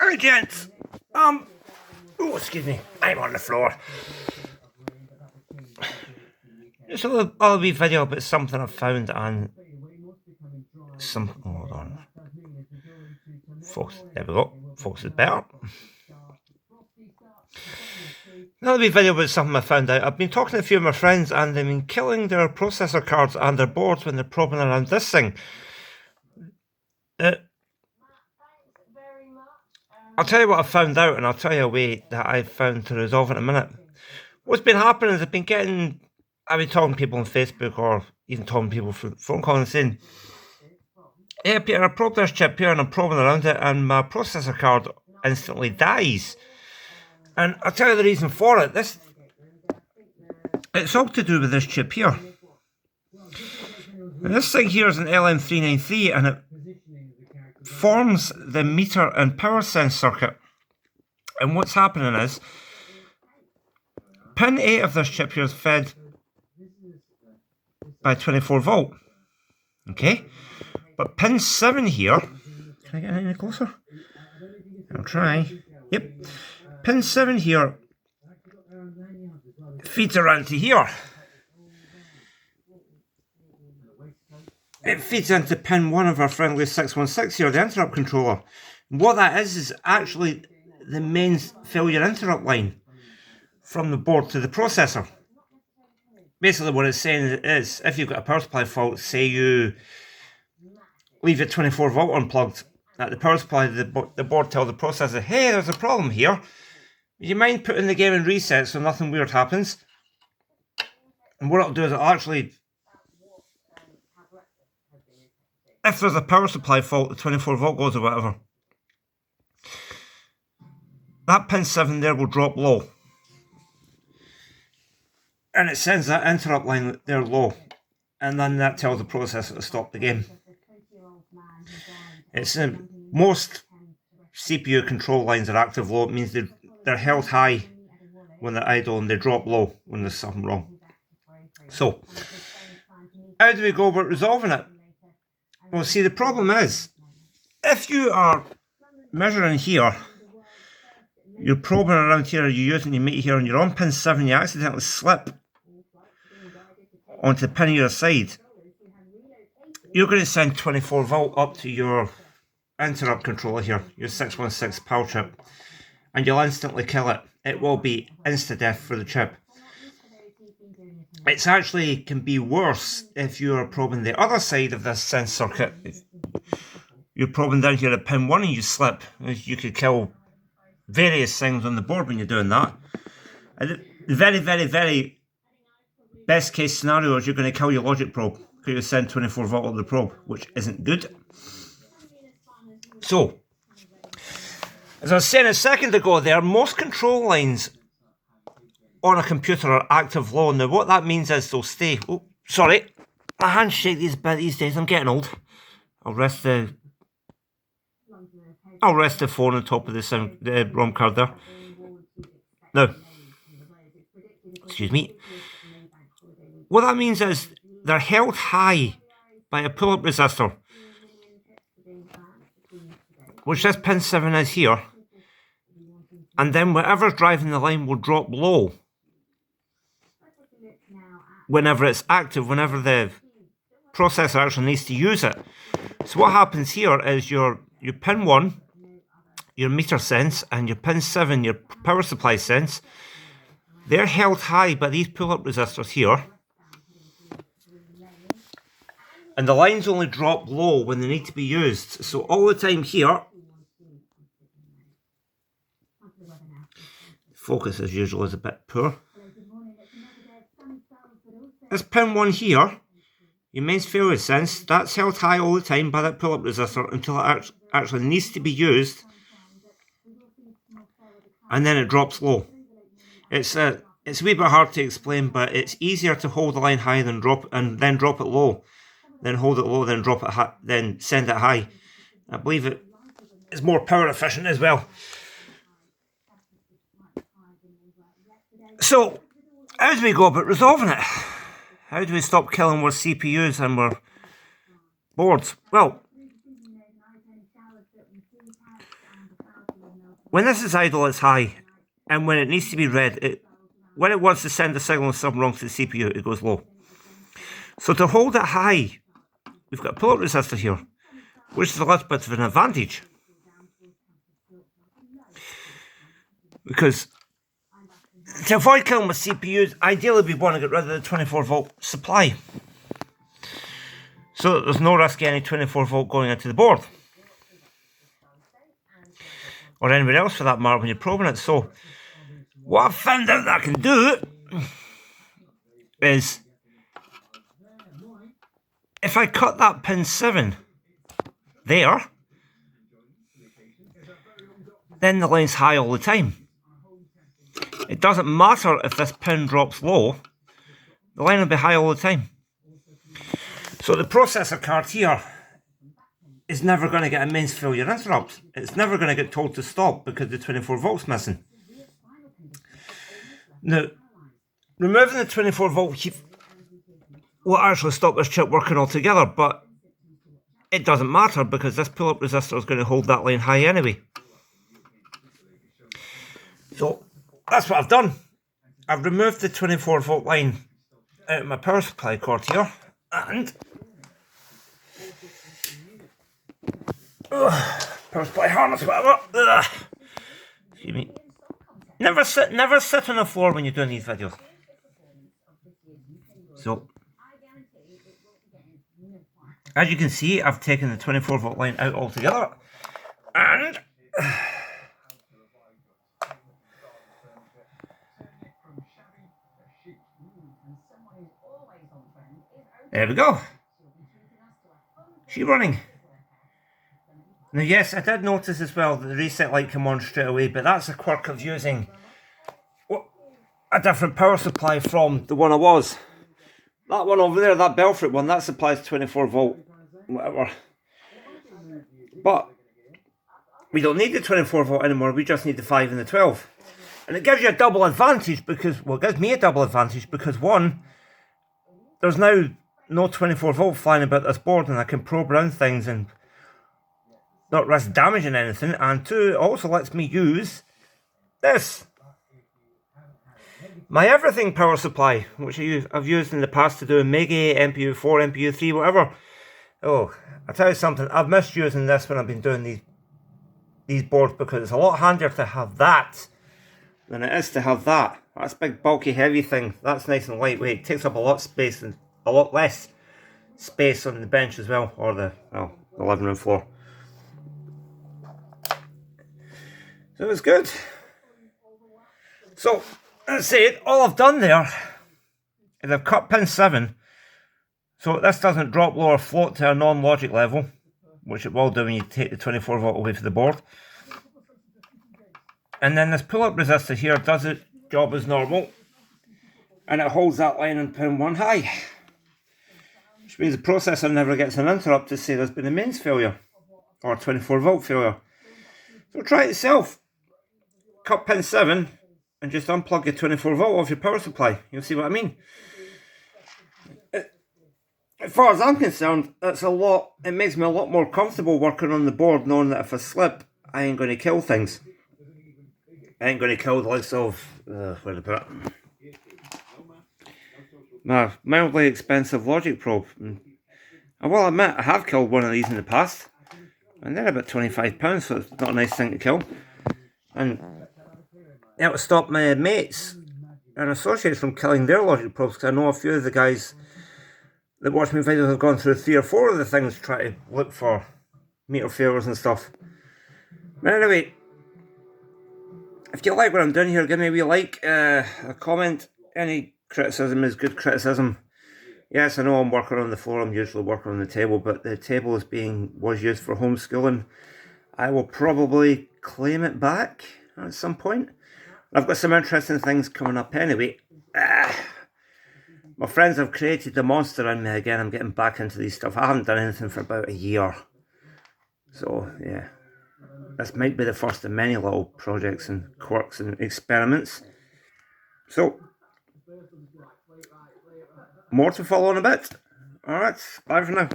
Alright gents, oh excuse me, I'm on the floor. Just a little wee video about something I've found and hold on. Focus, there we go, focus is better. Another wee video about something I found out. I've been talking to a few of my friends and they've been killing their processor cards and their boards when they're probing around this thing. I'll tell you what I found out and I'll tell you a way that I've found to resolve it in a minute. What's been happening is I've been talking to people on Facebook or even talking to people through phone calls and saying, "Hey Peter, I probed this chip here and I'm probing around it and my processor card instantly dies." And I'll tell you the reason for it. It's all to do with this chip here. And this thing here is an LM393 and it forms the meter and power sense circuit. And what's happening is, pin 8 of this chip here is fed by 24 volt. Okay? But pin 7 here, can I get any closer? I'll try. Yep. Pin 7 here feeds around to here. It feeds into pin 1 of our friendly 616 here, the interrupt controller. And what that is actually the main failure interrupt line from the board to the processor. Basically what it's saying is, if you've got a power supply fault, say you leave your 24 volt unplugged at the power supply, the board tells the processor, "Hey, there's a problem here. Would you mind putting the game in reset so nothing weird happens?" And what it'll do is it'll actually, if there's a power supply fault, the 24 volt goes or whatever, that pin 7 there will drop low. And it sends that interrupt line there low. And then that tells the processor to stop the game. It's most CPU control lines are active low. It means they're held high when they're idle and they drop low when there's something wrong. So, how do we go about resolving it? Well, see, the problem is, if you are measuring here, you're probing around here, you're using your meter here, and you're on pin 7, you accidentally slip onto the pin either side, you're going to send 24 volt up to your interrupt controller here, your 616 power chip, and you'll instantly kill it. It will be insta-death for the chip. It actually can be worse if you are probing the other side of this sense circuit. If you're probing down here at pin 1 and you slip, you could kill various things on the board when you're doing that. And the very, very, very best case scenario is you're going to kill your logic probe because you send 24 volt up the probe, which isn't good. So, as I was saying a second ago there, most control lines on a computer are active low. Now what that means is they'll stay, oh sorry, my hands shake these days, I'm getting old. I'll rest the phone on top of the ROM card there. Now, excuse me. What that means is they're held high by a pull-up resistor, which this pin 7 is here, and then whatever's driving the line will drop low whenever it's active, whenever the processor actually needs to use it. So what happens here is your pin 1, your meter sense, and your pin 7, your power supply sense, they're held high by these pull-up resistors here, and the lines only drop low when they need to be used. So all the time here, focus as usual is a bit poor. This pin 1 here, your mains failure sense, that's held high all the time by that pull-up resistor until it actually needs to be used, and then it drops low. It's a wee bit hard to explain, but it's easier to hold the line high than drop it low, then hold it low, then drop it high, then send it high. I believe it is more power efficient as well. So, how do we go about resolving it? How do we stop killing our CPUs and our boards? Well, when this is idle, it's high, and when it needs to be read, when it wants to send a signal of something wrong to the CPU, it goes low. So to hold it high, we've got a pull-up resistor here, which is a little bit of an advantage. Because to avoid killing my CPUs, ideally we want to get rid of the 24 volt supply, so that there's no risk of any 24 volt going into the board. Or anywhere else for that matter when you're probing it. So what I've found out that I can do is, if I cut that pin 7 there, then the line's high all the time. It doesn't matter if this pin drops low, the line will be high all the time. So the processor card here is never going to get a mains failure interrupt. It's never going to get told to stop because the 24 volt's missing. Now, removing the 24 volt will actually stop this chip working altogether, but it doesn't matter because this pull-up resistor is going to hold that line high anyway. So that's what I've done. I've removed the 24 volt line out of my power supply cord here, and power supply harness, whatever. Excuse me. Never sit on the floor when you're doing these videos. So, as you can see, I've taken the 24 volt line out altogether, and there we go. She's running. Now yes, I did notice as well that the reset light came on straight away, but that's a quirk of using a different power supply from the one I was. That one over there, that Belfry one, that supplies 24 volt, whatever. But we don't need the 24 volt anymore, we just need the 5 and the 12. And it gives you a double advantage because, well, it gives me a double advantage because one, there's now no 24 volt flying about this board and I can probe around things and not risk damaging anything, and two, it also lets me use this, my everything power supply, which I've used in the past to do Mega, MPU 4, MPU 3, whatever. Oh, I'll tell you something, I've missed using this when I've been doing these boards because it's a lot handier to have that than it is to have that. That's a big bulky heavy thing, that's nice and lightweight, it takes up a lot of space and a lot less space on the bench as well, or the living room floor. So it was good. So, that's it. All I've done there is I've cut pin 7, so this doesn't drop low or float to a non-logic level, which it will do when you take the 24 volt away from the board. And then this pull-up resistor here does its job as normal, and it holds that line on pin 1 high, which means the processor never gets an interrupt to say there's been a mains failure or 24 volt failure. So try it yourself. Cut pin 7 and just unplug your 24 volt off your power supply. You'll see what I mean. As far as I'm concerned, it makes me a lot more comfortable working on the board knowing that if I slip, I ain't going to kill things. I ain't going to kill the likes of, where to put it? My mildly expensive logic probe. And I will admit, I have killed one of these in the past, and they're about £25, so it's not a nice thing to kill. And it would stop my mates and associates from killing their logic probes, because I know a few of the guys that watch my videos have gone through 3 or 4 of the things to try to look for meter failures and stuff. But anyway, if you like what I'm doing here, give me a wee like, a comment. Any criticism is good criticism. Yes, I know I'm working on the floor, I'm usually working on the table, but the table was used for homeschooling. I will probably claim it back at some point. I've got some interesting things coming up anyway. My friends have created the monster in me again. I'm getting back into these stuff. I haven't done anything for about a year. So, yeah. This might be the first of many little projects and quirks and experiments. So, more to follow in a bit. Alright, bye for now.